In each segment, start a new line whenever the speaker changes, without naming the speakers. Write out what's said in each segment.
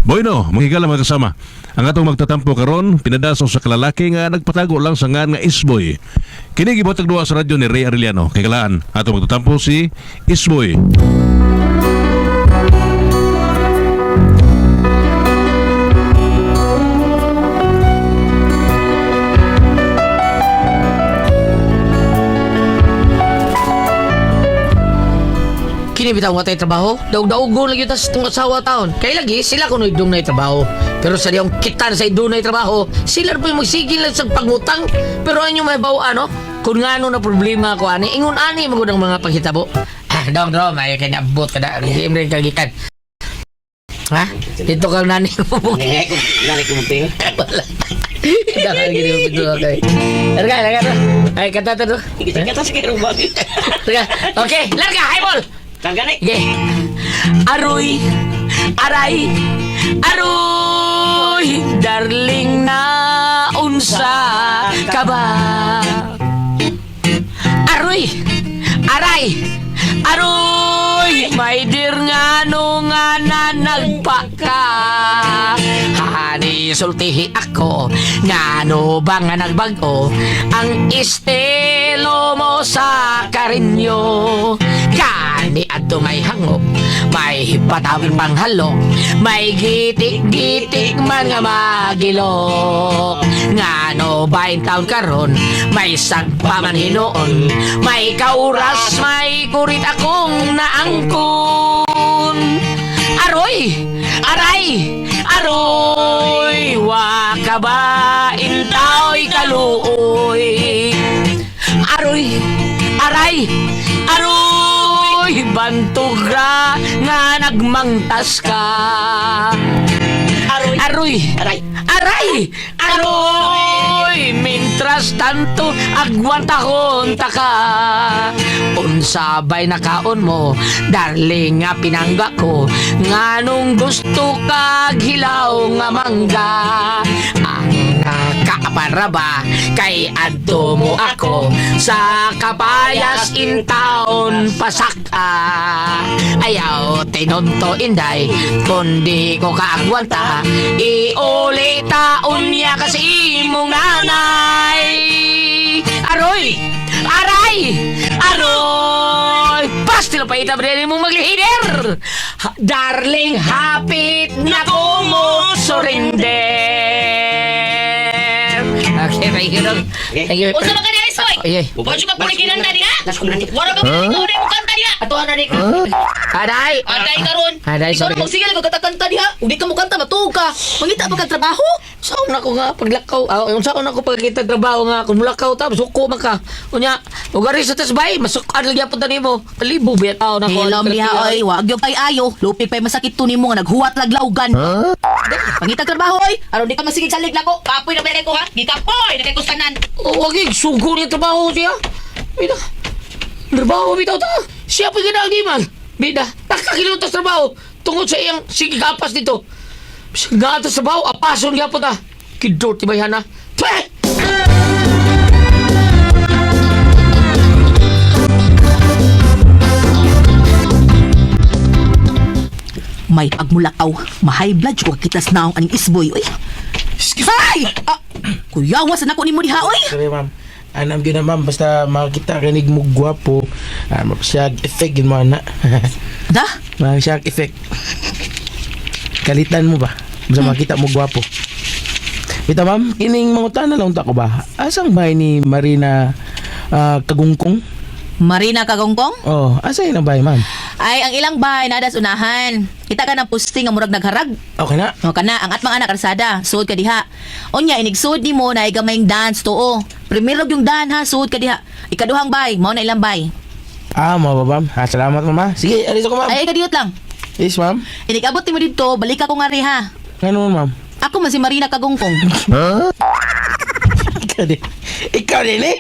Bueno, mahigala mga kasama. Ang atong magtatampo karon pinadaso sa kalalaki nga nagpatago lang sa ngan nga Isboy. Kini gibotag duwa sa radyo ni Ray Arellano. Kay kalaan atong magtatampo si Isboy.
Kini bitaw nga tayo trabaho. Daog-daogon lagi tas itong asawa taon. Kaya lagi sila kuno idong na trabaho. Pero sa diyong kita sa idong na trabaho, sila po yung magsigil lang sa pagmutang. Pero anyo may bawa ano? Kung nga ano na problema ko ani, ingon ani magudang mga paghitabo. Dong, may kanya abot ka na. Hindi rin kagikan. Ha? Dito kang nani ko po.
Nari ko mo tayo.
Wala. Dahil gini mo pito kay. Larga. Ay, kata to.
Kata sa kaya bagay.
Larga. Okay, larga, highball.
Kagani.
Okay. Aroy, aray, aroy, darling na unsa ka ba? Aroy, aray, aroy, may dir nga no nga na nagpaka. Hani sultihi ako, nga no ba nga nagbago ang estilo mo sa karinyo. Kani adto may hangop, may hipatawin panghalok, may gitik-gitik man nga magilok. Nga no ba in taon karon, may sagpa man hinoon, may kauras, may kurit akong naangkon. Aroy, aray, aroy, waka ba intaoy kaluoy. Aroy, aray, aroy, bantugra nga nagmangtas ka. Aroy, aroy, aray, aray, aroy, mintras tanto agwantahon ta ka. Unsabay na kaon mo, darling nga pinangga ko, nga nung gusto kag hilaw nga mangga. Ang nakaparaba kay adto mo ako sa kapayas in town pasaka. Ayaw tinunto inday, kundi ko kaagwanta, iuli taon niya kasi mong nanay. Aroy, aray, aroy, pastil pa ita rin mong maglihider. Darling, hapit na ko mo surrender. Okay, thank you, dong. Thank you.
Unsa ba ka niya, Isoy?
Oye.
Wala ka pulikinan na niya?
Nas ko na.
Wala ka pulikinan na kanta niya? Ato na ni ko.
Aday.
Aday karon.
Aday, sorry.
Ikaw sige ko katakanta diha. Udi ka mo kanta matug ka. Mangita pa kag trabaho?
Saan ako nga paglakaw? Saan ako pagkita trabaho nga kung mulakaw ta suko man ka. Unya, ugari sa tasbay, masukan lagi apod nimo. Kalibo biya tao na ko.
Hilom diha oy, wag gyud kay ayo. Lupig pay masakit to nimo nga naghuwat lag laugan. Pangitag trabaho oy, aron di ka masigig sa lig nako.
Kapoy na ba ko ha? Gikapoy na kay kustanan.
Wag sugo ni trabaho siya. Bida. Trabaho bitaw ta. Siya pa ginagi man. Bida, takakilot ta trabaho tungod sa iyang sige kapas dito. Nga ta trabaho apason gyapon ta. Kidot ti bayana. Peh!
May pagmulakaw, mahay blood ko kitas naong aning isboy oy. Ay! Kuyawas na ko nimo diha oy.
Sorry ma'am. Anam gyud na ma'am basta makita kanig mo gwapo. Mapasiyag effect yun mo na.
Da?
Mapasiyag effect. Kalitan mo ba? Basta makita mo gwapo. Ito ma'am, kining mangutan na lang ko ba? Asang bahay ni Marina Kagungkong?
Marina Kagongkong?
Oh, asa yun ang bahay ma'am?
Ay, ang ilang bahay na das unahan. Kita ka ng posting nga murag nagharag.
Okay na.
O kana, ang atmang anak karsada, suod ka diha. Onya, inig-suod ni mo na igamayng dance to. Primero yung dan ha, suod ka diha. Ikaduhang bay, mao na ilang bay.
Mo ba ma'am? Salamat ma'am. Sige, alis ako ma'am.
Ay, ikadiyot lang.
Yes ma'am.
Inig-abot ni mo dito, balik ako nga rin ha.
Ano ma'am?
Ako man si Marina Kagongkong.
Ikaw din eh?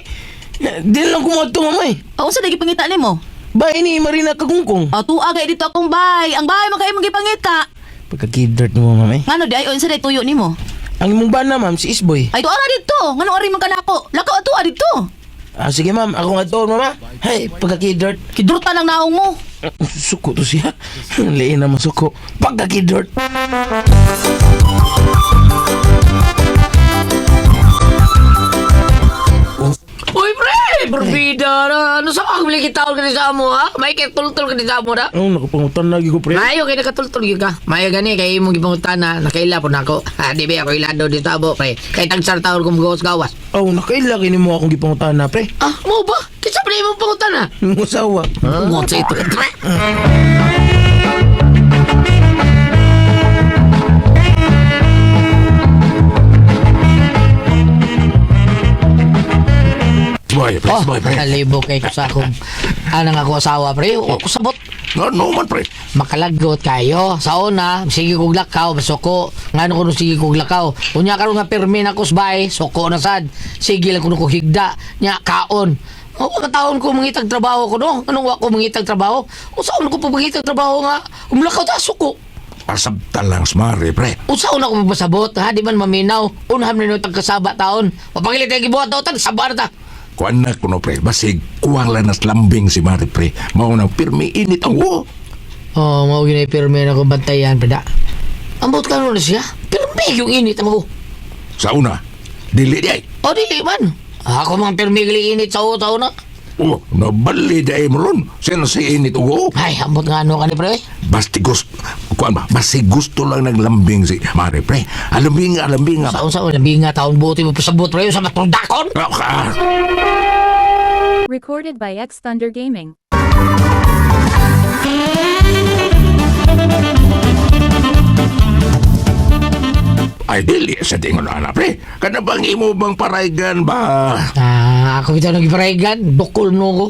Di lang kumoto mama eh.
O, unsa lagi pangita ni mo?
Bahay ni Marina Kagungkong.
O, tuagay dito akong bay. Ang bay, magkaya mong ipangita.
Pagka-kidert mo mama eh.
Ngano di ay, o, unsa day tuyo ni mo?
Ang imong bana ma'am, si Isboy.
Ay, tuara dito. Ngano ari man ka na ako? Lakaw ato dito.
Sige ma'am, ako nga doon mama. Hey, pagka-kidert.
Kidrutan lang naong mo.
Suko to siya. Liin naman suko. Pagkakidort.
Uy, pre! Berbida na. Ano sa kakabili kita ka sa amo, ha? May kitultol ka sa amo, na?
Oh, nakapangutan lagi ko, pre.
Mayo, kaya nakatultol yun ka. Mayo gani, kaya imong gipangutan na. Nakaila po na ako. Di ba ako ilado dito, abo, pre? Kaya tagsar taon kong gawas-gawas.
Oh, nakailagi ni mo akong gipangutan na, pre.
Mo ba? Kisa pa na imong pangutan na?
Musawa.
Ngot sa ito, pre.
Boy, pre, boy, pre.
Nalibo kay ko sa akong anang ako asawa, pre. O, kusabot.
Ano man, pre?
Makalagot kayo. Sa una, sige kong lakaw, masuko. Ngano ko nung sige kong lakaw. Unya karon nga permi na kusbay, suko na sad. Sige lang ko nung higda. Nya, kaon. O, taon ko mangitag trabaho ko, no? Anong wa ko mangitag trabaho? O, saan ko pa mangitag trabaho nga? Umlakaw ta, suko.
Pasabta lang, smari, pre.
Usaw na ko mapasabot, ha? Di man maminaw. Unaham na nung tagkasaba taon. Mapangilit na gibuhat daw, tag-saba na ta.
Kuan na ko no, pre. Basig, kuwang lang nas lambing si Mari, pre. Maunang pirmi init ang wo.
Oh, mau ginay permi na ko bantayan, peda. Ambot ka na siya. Permi yung init mo.
Sa una, dili di ay.
O, dili man. Ako mga permi gali init sa utaw na.
Oh, nabali di ay mo ron. Sino si init ang wo?
Ay, ambot nga ano ka ni pre.
Basti gusto, kuan ba? Basti gusto lang naglambing si Mari, pre. Alambing nga.
Sa labi nga taon buti mo pasabot pre sa matundakon.
Recorded by X Thunder Gaming.
Ay, dili sa tingon na, pre. Kana bang imo bang paraygan ba?
Ako kita nagiparayigan. Bukol no ko.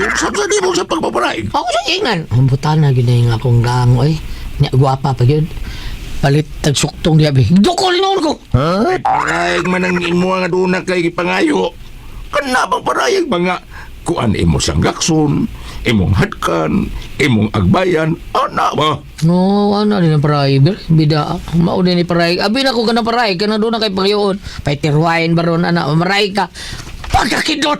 Yung sa di mo sa pagpaparayg.
Ako sa ingan. Ambutan na ginay nga akong gaangoy. Nya guwapa pa yun. Palit tagsuktong diya be. Bukol no ko.
Ay, parayag man ang imo nga doon na kay pangayo. Kana bang parayag ba nga? Kuan imo sang gakson, imong hadkan, imong agbayan, ana ba?
No, ano din ang parayig. Bida. Mao din ni parayig. Abi na ko ka na parayig. Kana doon na kay pagyoon. Paitirwain ba ron, ana. Marayig ka. Pagkakidot!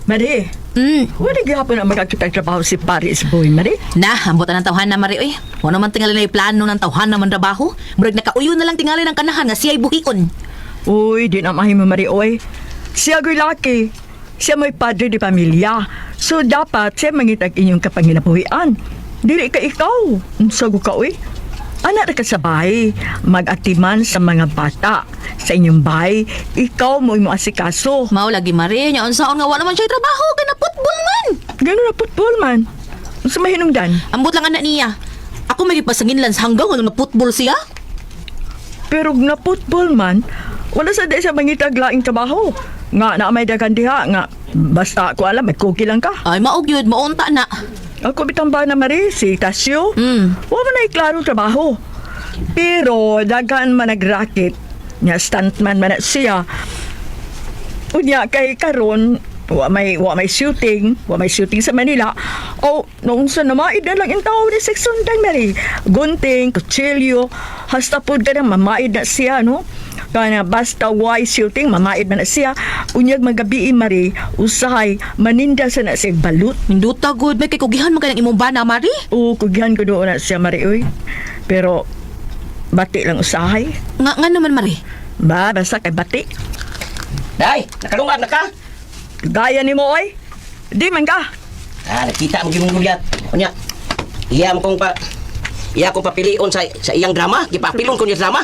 Mari, wala gihapon na magkakitagtrabaho si Paris Boy, Mari.
Na, ambutan ng tawhan na Mari, oy. Wala man tingali na plano ng tawhan na man trabaho. Murag nakauyo na lang tingali ng kanahan nga siya'y buhion.
Uy, di na mahi mo, Mari, oy. Siya go'y laki. Siya mo'y padre di pamilya. So, dapat siya mangitag inyong kapanginabuhian. Dili ka ikaw. Sago ka, oy. Anak na ka sa bahay, mag-atiman sa mga bata. Sa inyong bahay, ikaw mo'y mo asikaso.
Mao lagi Mari, nya unsaon nga wala man siya'y trabaho kay na football man.
Gano'n na football man. Sa mahinungdan.
Ambot lang anak niya. Ako may pasangin lang sa hanggang wala na football siya.
Pero na football man, wala sa di sa mangitag laing trabaho. Nga na may dagan diha, nga basta ko alam, may cookie lang ka.
Ay maog yun, maunta na.
Ako bitang ba na Mari, si Tasyo? Wala na iklaro trabaho. Pero dagan man nag-racket, nga stuntman man na siya. Unya kay karon wa may shooting sa Manila. O noong sa namaid na lang in tao ni section dan Mari. Gunting, kutsilyo, hasta pud ka na mamaid na siya, no? Kana basta why shooting, mamaid man na siya. Unyag magabi Mari, usahay, maninda sa na siya balut.
Minduta good, may kikugihan man ka ng imong bana, Mari.
Oo, kugyan ko doon na siya, Mari, uy. Pero, bati lang usahay.
Nga naman, Mari.
Ba, basta kay bati.
Day, nakalungan na ka.
Gaya ni mo, oy. Di man ka.
Nakita mo yung gulyat. Kunya, iya kong papilion sa iyang drama. Gipapilon ko niya drama.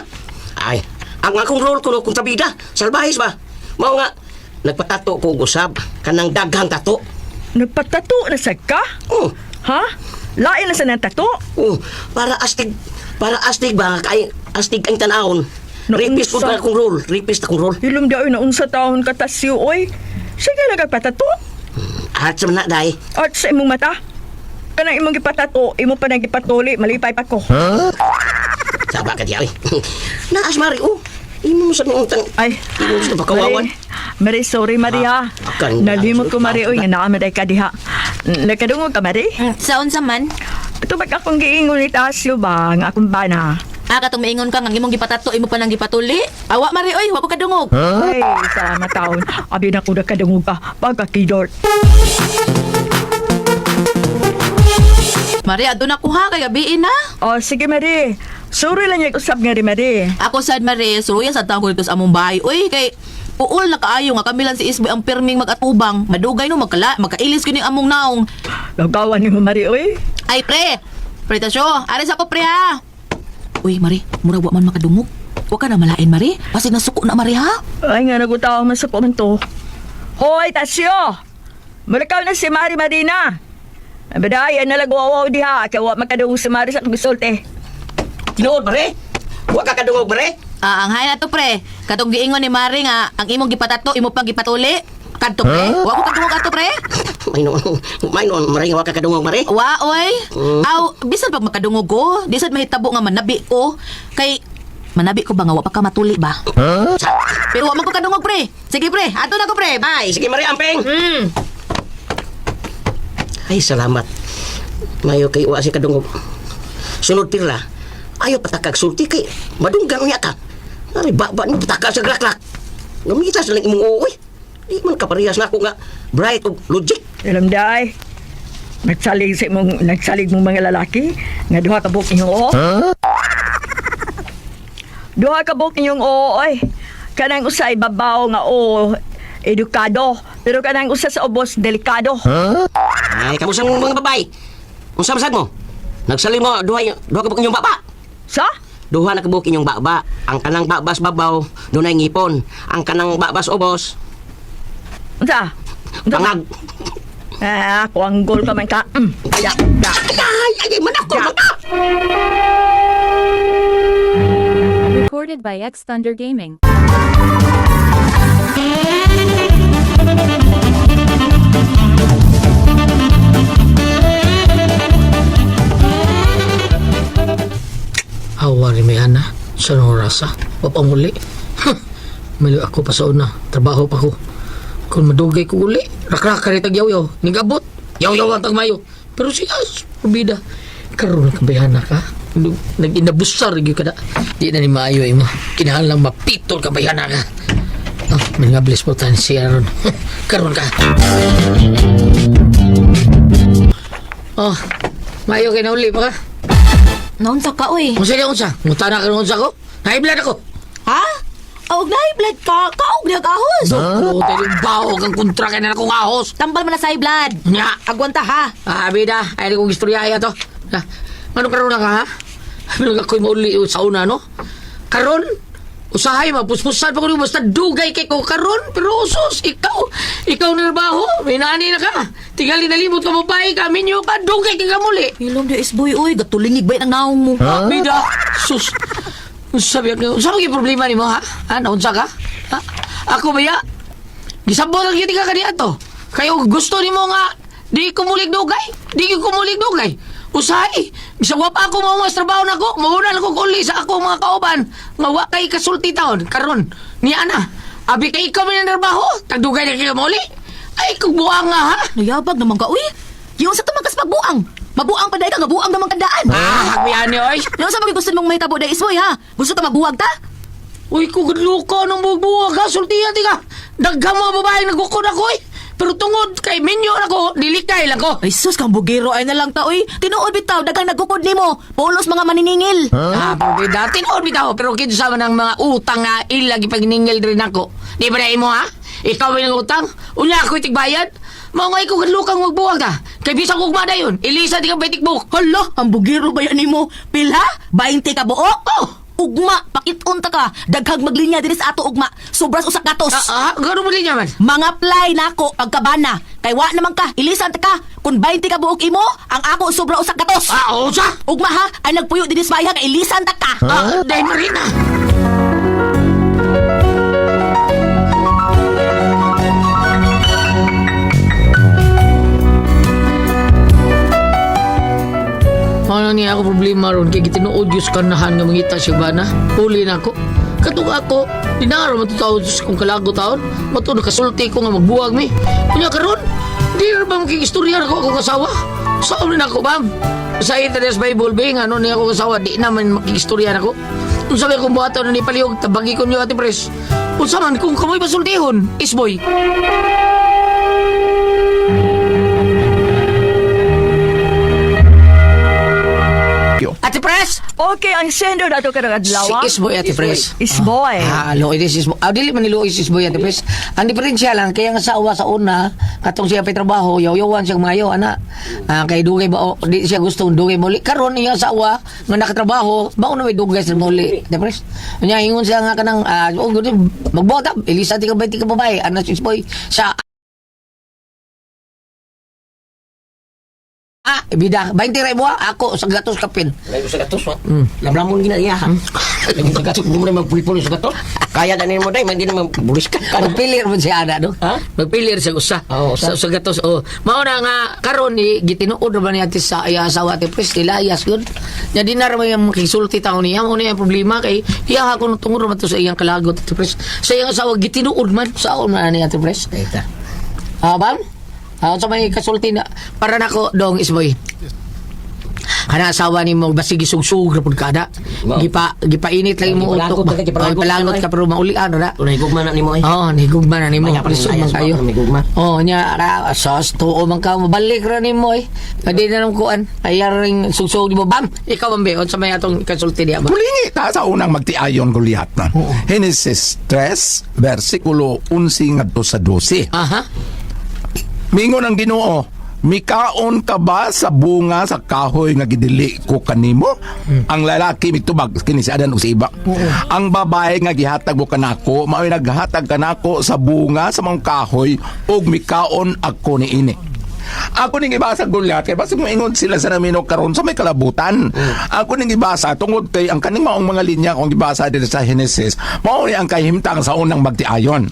Ay, ang akong role ko kung tabida. Salbahis ba? Mao nga, nagpatato ko usab. Kanang daghang tato.
Nagpatato na sa ka?
Oh,
Ha? Lain na sa nang tato?
oh, para astig ba? Kay astig ang tanahon. Rapist ko
Naunsa?
ba akong role? Rapist akong role.
Hilom daw na unsa taon katasyo, oy. Sige na nagpatato.
At sa na, day.
At sa imong mata. Kanang imong gipatato, imo pa nang gipatuli, malipay pa ko.
Saba ka diya, Naas, Mari, oh. Imo mo sa noong
Ay,
Imo mo sa pagkawawan.
Mari, sorry, Maria.
akan-
Nalimot ko, Mari, oy, nga naamaday ka diha. Nakadungog ka, Mari?
Saon sa man?
Ito ba't akong giingon ni Tasyo ba, nga akong bana?
Katong maingon ka, ang imong gipatato, imo pa nang gipatuli. Awa, Mari, oy, wa ko kadungog.
Ay, salamat taon. Abi na ko nakadungog ka. Pagkakidort.
Mari, adto na ko ha, kay gabiin na.
O, sige, Mari. Sorry lang yung usap nga rin, Mari.
Ako sad, Mari, suruyan sa taong ko dito sa among bahay. Uy, kay uol na kaayo nga kami lang si Isboy ang pirming mag-atubang. Madugay no, magkailis ko ni among naong.
Gagawan ni mo, Mari, oy.
Ay, pre! Pretasyo, aris ako, pre, ha? Uy, Mari, murag wa man makadungog. Wa ka na malain, Mari. Pasig nasuko na, Mari, ha?
Ay, nga nagutaw man sa komento. Hoy, Tasyo! Mulakaw na si Mari Marina. Baday, ang nalagwawaw diha. Kaya wa makadungog si Mari sa gustolte.
Tinuod, pare? Wa ka kadungog, pare?
Ang hay na to, pre. Katong giingon ni Mari nga, ang imong gipatato, imo pang gipatuli. Kadto, pre. Wa ko kadungog ato, pre.
May noon, Mari, wa ka kadungog, Mari?
Wa, oy. Aw, bisan pag makadungog ko, disad mahitabo nga manabi ko. Kay, manabi ko ba nga, wa pa ka matuli ba? Pero wa man ko kadungog, pre. Sige, pre. Ato na ko, pre. Bye.
Sige, Mari, amping! Ay, salamat. Mayo kay wa si kadungog. Sunod pirla, ayaw patakag sulti kay madunggan niya ka. Ay, baba ni patakag sa glaklak. Gamita sa lang imong uoy. Di man kaparehas na ako nga bright o logic.
Alam day. Nagsalig mong mga lalaki. Nga duha ka buk inyong oo. Duha ka buk inyong oo, oy. Kanang usay babaw nga oo. Edukado. Pero kanang usa sa ubos, delikado.
Ay, kamusang mga babay. Unsa masad mo? Nagsalim mo duha ka buk inyong baba.
Sa?
Duha na kabuk inyong baba. Ang kanang babas babaw, dunay ngipon. Ang kanang babas ubos,
Unsa?
pangag.
Ako ang goal ka man ka.
Ay, manako, manako!
Recorded by X Thunder Gaming.
Hawa rin may ana. Sa rasa. Papamuli. Mali ako pa sa una. Trabaho pa ko. Kung madugay ko uli, rakraka rin tag-yaw-yaw. Nigabot. Yaw-yaw ang tagmayo. Pero siya, pabida. Karoon ng kabayana ka. Nag-inabusar yung kada. Di na ni maayo mo. Kinahan lang mapitol kabayana ka. Oh, may nga bless mo tayo siya ron. Karoon ka. Oh, maayo kayo na uli pa ka.
Naunsa ka, uy.
Unsa ka unsa? Mutana ka unsa ko? Naiblad ako.
Ha? Aog na blood ka. Kaog na kahos.
Pero tayo baho kang kontra kay na akong ahos.
Tambal man na sa blood.
Nya.
Agwanta ha.
Bida, ay kong istorya to. Ano karon na ka ha? Ano ako'y mauli sa una, no? Karon, usahay mapuspusan pa ko rin basta dugay kay ko karon. Pero usos, ikaw na trabaho. May nani na ka. Tingali na limot ka mabay ka. Minyo ka, dugay ka gamuli.
Ilom di Isboy, uy. Gatulingig ba ang naong mo?
Bida, sus. Sabi ako, saan yung problema ni mo, ha? Naunsa ka? Ha? Ako ba ya? Gisabot lang yun ka kaniya to. Kayo gusto ni mo nga, di kumulig dugay. Di kumulig dugay. Usahay. Gisawap ako mo mas trabaho na ko. Mauna lang ko kuli sa ako mga kauban. Nga wa kay kasulti taon. Karon, niya na. Abi kay ikaw may trabaho. Tagdugay na kayo muli. Ay, kung buang nga, ha?
Nayabag naman ka, uy. Yung sa tumagas pagbuang. Mabuang pa dahil ka, nga buang naman kandaan.
Hagbihan niyo, oy.
Yung sa mga gusto mong may tabo dahil Isboy, ha? Gusto ta mabuwag ta?
Uy, kugudlo ka ng bubuwag, ha? Sultihan, di ka. Daghang mga babae nagukod ako, eh. Pero tungod kay minyo ako, dilikay lang ko.
Ay sus, kang bugiro ay na lang ta, uy. Tinuod bitaw, dagang nagkukod ni mo. Pulos mga maniningil.
Pabida, tinood bitaw. Pero kinsa man ang mga utang nga ilagi pagningil rin ako. Di ba na mo, ha? Ikaw ay ng utang? Unya ako'y tigbayad? Mga nga ikaw kadlukang magbuwag ta. Kay bisang ugma na yun. Ilisa di ka betikbuk.
Hala, ang bugiro ba yan ni mo? Pila? 20 ka buo?
Oh!
Ugma, pakitunta ka. Daghag maglinya din sa ato ugma. Sobras usak gatos.
Gano'n mo din naman?
Mga play na ako pagkabana. Kay wa naman ka, ilisan ta ka. Kung 20 ka buok imo, ang ako sobra usak gatos.
Oo sa?
Ugma ha, ay nagpuyo din sa bayan, ilisan ta ka.
Dahil mo rin na. Ano niya ako problema ron kay gitinuod yung kanahan nga mangita siya ba na? Huli na ako. Katong ako, dinaro matutawad sa kong kalago taon. Mato nakasulti ko nga magbuwag mi. Kunya karon, Di na ba makikistorya ako akong asawa? Saan rin ako, ma'am? Sa interest Bible, bing, ano niya akong asawa, di naman makikistorya ako. Kung sabi akong buhato na ni Palihog, tabagi ko niyo, Ate Pres. Kung saman, kung kamoy pasultihon, isboy. Ate Pres!
Okay, ang sender na ito ka ng adlaw.
Si Isboy, Ate Pres.
Isboy.
Luoy is Isboy. Dili man ni Luoy is Isboy, Ate Pres. Ang diferensya lang, kaya nga sa sa una, katong siya pay trabaho, yaw-yawan siyang mayo, ana. Kay dugay ba, di siya gusto dugay muli. Karon niya sa nga nakatrabaho, mauna may dugay sa muli, Ate Pres. Nya ingon siya nga kanang, magbuhat, Elisa, tika ba babae, ana si Isboy, sa bida, 20 ray mo ako sa gatos kapin.
Layo sa gatos, lamlamon gina iya. Layo sa gatos, mo na magpuli-puli sa gatos. Kaya na mo day, man din bulis ka.
Magpilir mo siya ana, no? Magpilir siya usa. Sa gatos, mao na nga karon ni gitinuod ra ba ni ate sa iya asawa ate Pres dilayas gud. Nya di na ra may makisulti taon niya, mo na yung problema kay iya ako tungod ra man to sa iyang kalagot ate Pres. Sa iyang asawa gitinuod man saon na ni ate Pres. Bang? Sa may kasulti na para nako dong Isboy. Kana asawa ni mo basig sugsug ra pud kada. Gipainit lang mo utok. Palangot ka pero maulian ra.
Nahigugma na nimo ay.
Nahigugma na nimo. Palisod man kayo.
Nahigugma.
Nya ra sas tuo man ka mabalik ra nimo eh. Pwede na nang kuan. Ayar ring sugsug mo bam. Ikaw ambe sa may atong kasulti diya ba.
Mulingi ta sa unang magtiayon Goliath na. Genesis 3, versikulo 11 ngadto sa 12.
Aha.
Mingon ang Ginoo, mikaon ka ba sa bunga sa kahoy nga gidili ko kanimo? Ang lalaki mitubag kini si Adan ug si Iba. Ang babae nga gihatag mo kanako, mao'y naghatag kanako sa bunga sa mga kahoy ug mikaon ako niini. Ako ning ibasa Goliath kay basig moingon sila sa namino karon sa may kalabutan. Ako ning ibasa tungod kay ang kaning maong mga linya kung ibasa dito sa Genesis, mao ni ang kahimtang sa unang magtiayon.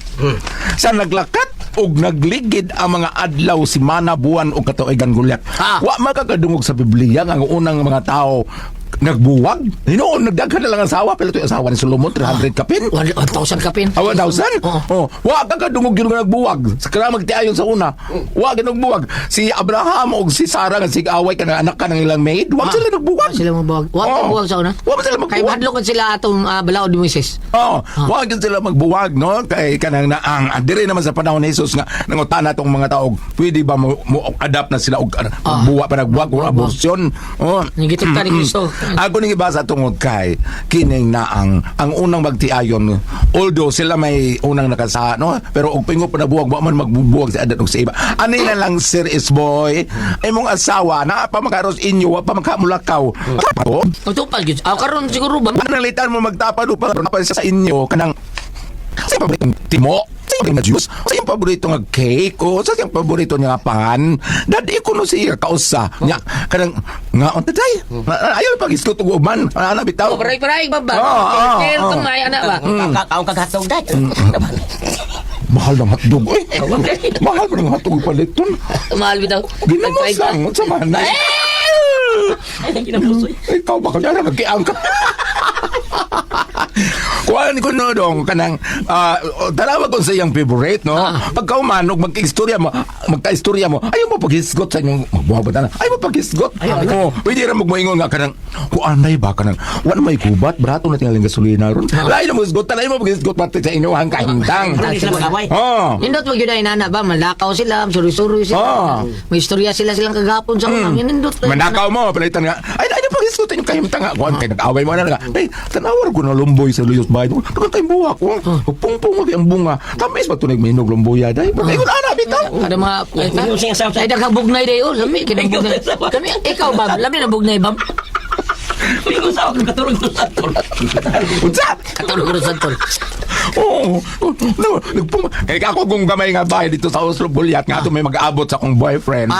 Sa naglakat og nagligid ang mga adlaw, simana, buwan o katuigan Goliath. Wa makakadungog sa Biblia nga ang unang mga tao nagbuwag. Noon nagdaghan na lang ang asawa pero ito yung asawa ni Solomon 300 kapin.
1,000 kapin.
1,000? Wa ka kadungog yun nga nagbuwag. Sa kaya magtiayon sa una. Wa ka nagbuwag. Si Abraham o si Sarah nga sig-away ka na anak ka ng ilang maid. Wa sila nagbuwag.
Sila magbuwag. Wa magbuwag sa una.
Wa sila magbuwag.
Kay madlok sila atong balaod ni Moises.
Wa ka sila magbuwag, no? Kay kanang naang dire naman sa panahon ni Jesus nga nangutana tong mga tao, pwede ba mo adapt na sila og buwa pa nagbuwag o abortion?
Nagitip ka ni Kristo.
Ako ning ibasa tungod kay kining na ang unang magtiayon, although sila may unang nakasa, no, pero og pingo pa nabuwag wa man magbubuwag sa adat og sa iba. Ani na lang Sir Isboy, imong asawa na pa makaros inyo wa pa makamulakaw.
Tupal gyud. Karon siguro ba
Nalitan mo magtapad pa sa inyo kanang sa paboritong timo, sa yung juice, sa yung paborito nga cake, o sa yung paborito nga pan, dadi ko no siya kausa. Nya, kanang, nga, on tatay, ayaw pag-iskot og uman, ana bitaw.
Paray-paray, baba. Kaya kamay, anak ba?
Kakaong kagatog dahil.
Mahal ng hotdog, eh. Mahal pa ng hotdog paliton.
Mahal bitaw.
Ginamos lang, sa manay. Ikaw ba ka dyan, nagkiang ka. Kuhaan ko no dong kanang talawag ko sa iyang favorite, no? Pagka umanog magka-istorya mo ayaw mo paghisgot sa inyong magbuha ba na ayaw mo paghisgot. Pwede rin magmoingon nga kanang kuanay ba kanang wala may gubat brato na tingaling gasolina ron lain mo hisgot talaay mo paghisgot pati sa inyo ang kahintang.
Nindot mo yun ay nana ba malakaw sila suri-suri sila may istorya silang kagapon sa unang nindot
manakaw mo palitan nga ay paghisgot yung kahintang nga kuhan kay nag-away mo na nga ay tanawar ko na lumboy sa luyos bahay mo nakan kayong buha ko pungpung mag ang bunga tamis ba ito nagminog lumboya dahil ay wala na bitaw
ada mga ay daghang bugnay dayo lami kinabugnay kami ikaw ba lami na bugnay ba
Ikaw sa ako katulog ng santol.
Unsa?
Katulog ng santol.
Kaya ako kung gamay nga bahay dito sa Oslo Bulyat nga ito may mag-aabot sa akong boyfriend.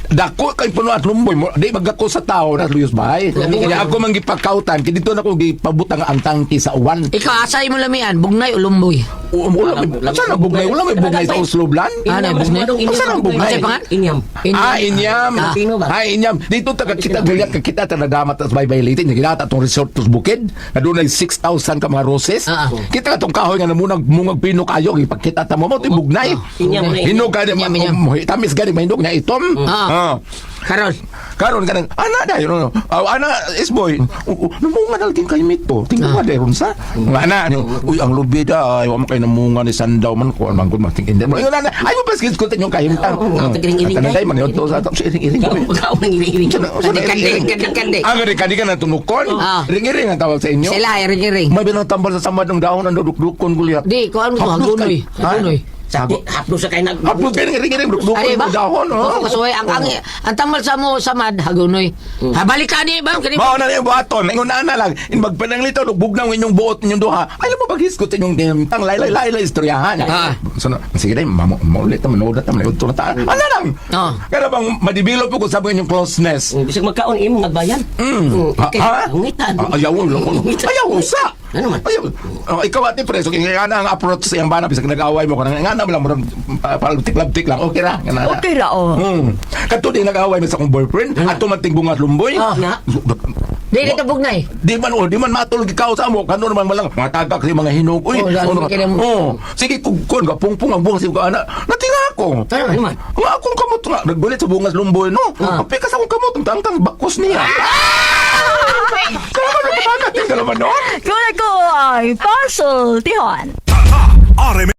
Dako kay puno at lumboy mo di magako sa tao na luyos bahay. Kaya ako man gipakautan kay dito na ko gipabutang ang tangki sa uwan.
Ikaw asay mo lamian bugnay o lumboy?
Saan ang bugnay? Wala may bugnay sa Oslo Blan?
Bugnay?
Saan ang bugnay?
Inyam.
Inyam. Dito kita Bulyat kita tanadamat as violated. Ginata itong resort to Bukid. Na doon ay 6,000 ka mga roses. Kita ka itong kahoy nga namunag mungag pino kayo ipagkita ta mo tibugnay.
Inya mo na.
Hinog ka
Inya, inya.
tamis gani mahinog na itom.
Karon.
Karon ka nang ana dayon no. Ana isboy. Namunga na lagi kay mito. Tingnan mo dayon sa. Ana uy ang lubi da ay wa man kay namunga ni sandaw man ko man kun mating inden mo. Ingon na ay mo paskis ko tanyo kay himtang.
Iring-iring
Tanay man yo to sa iring-iring.
Ikaw nang iring-iring.
Kande.
Ang kadi ka na tunukon. Ring-iring ang tawag sa inyo.
Sila ring-ring.
May binang tambal sa samad ng dahon ang duduk-dukon gulyat.
Di, ko ano to hagunoy. Hagunoy.
Haplo sa kay nag...
Haplo kayo ng ring-ring duduk-dukon
Ari ba?
ng dahon.
Oo, kasuway ang tamal sa mo samad hagunoy. Ha balik ka ni ba? Kani.
Mao na yung buhaton. Ingon na lang. In magpananglitaw, lugbog na ang inyong buot ninyong duha. Ay, mo paghiskot inyong tang laylay istoryahan. So, sige na, maulit na, manood na, manood na taan. Ano lang? Kaya bang madibilop ko sabi inyong closeness.
Bisag magkaon imo magbayan.
Ha?
Ngitan.
Ayaw lang. Ayaw sa.
Ano man?
Ayaw. Ikaw ati preso, kaya nga ang approach sa iyang bana, bisag nag-away mo ka, nga na mo lang, palabtik-labtik lang, okay ra.
Okay ra, oh.
Kato din nag-away mo sa akong boyfriend, at tumating bungat lumboy.
Di kita bugnay.
Di man matulog ikaw sa mo, kano naman malang mga tagak sa mga hinog. Uy, sige, kung pungpung ang bungas ko, ana, natinga ako.
Ano man?
Nga akong kamot nga, nagbulit sa bungas lumboy, no? Kapit ka sa akong kamot, ang tangkang bakos niya. Kaya ka naman, natin ka naman, no?
Kung ako ay puzzle, tihon.
RMN